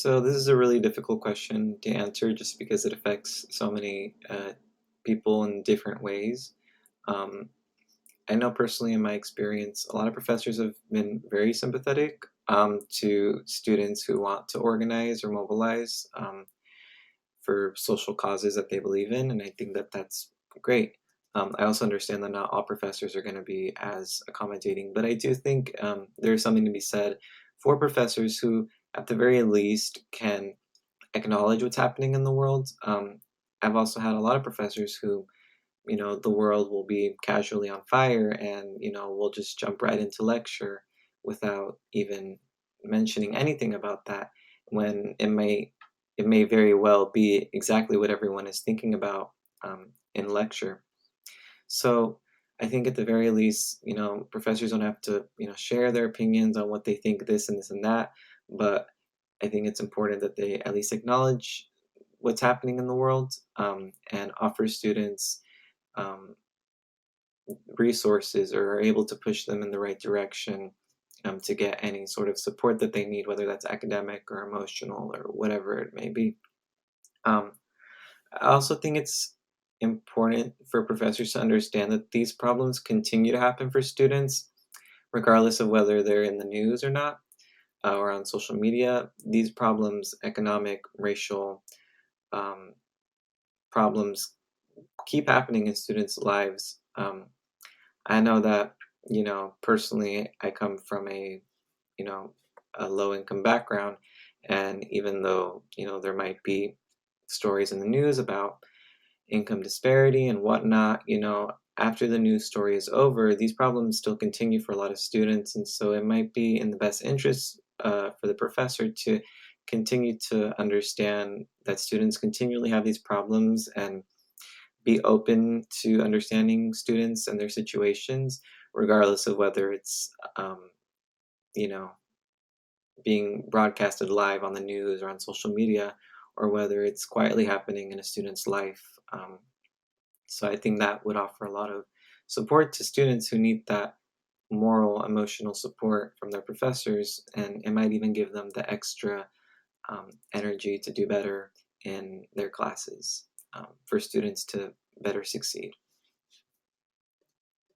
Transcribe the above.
So this is a really difficult question to answer just because it affects so many people in different ways. Um, I know personally in my experience, a lot of professors have been very sympathetic to students who want to organize or mobilize for social causes that they believe in, and I think that that's great. I also understand that not all professors are going to be as accommodating, but I do think there's something to be said for professors who, at the very least, can acknowledge what's happening in the world. I've also had a lot of professors who, the world will be casually on fire and, we'll just jump right into lecture without even mentioning anything about that when it may very well be exactly what everyone is thinking about in lecture. So I think at the very least, professors don't have to, share their opinions on what they think this and that, but I think it's important that they at least acknowledge what's happening in the world and offer students um, resources or are able to push them in the right direction to get any sort of support that they need, whether that's academic or emotional or whatever it may be. Um, I also think it's important for professors to understand that these problems continue to happen for students, regardless of whether they're in the news or not, or on social media. These problems, economic, racial um, problems, keep happening in students' lives. I know that, personally, I come from you know, a low income background. And even though, there might be stories in the news about income disparity and whatnot, after the news story is over, these problems still continue for a lot of students. And so it might be in the best interest for the professor to continue to understand that students continually have these problems and be open to understanding students and their situations, regardless of whether it's, you know, being broadcasted live on the news or on social media, or whether it's quietly happening in a student's life. So I think that would offer a lot of support to students who need that moral, emotional support from their professors, and it might even give them the extra energy to do better in their classes for students to better succeed.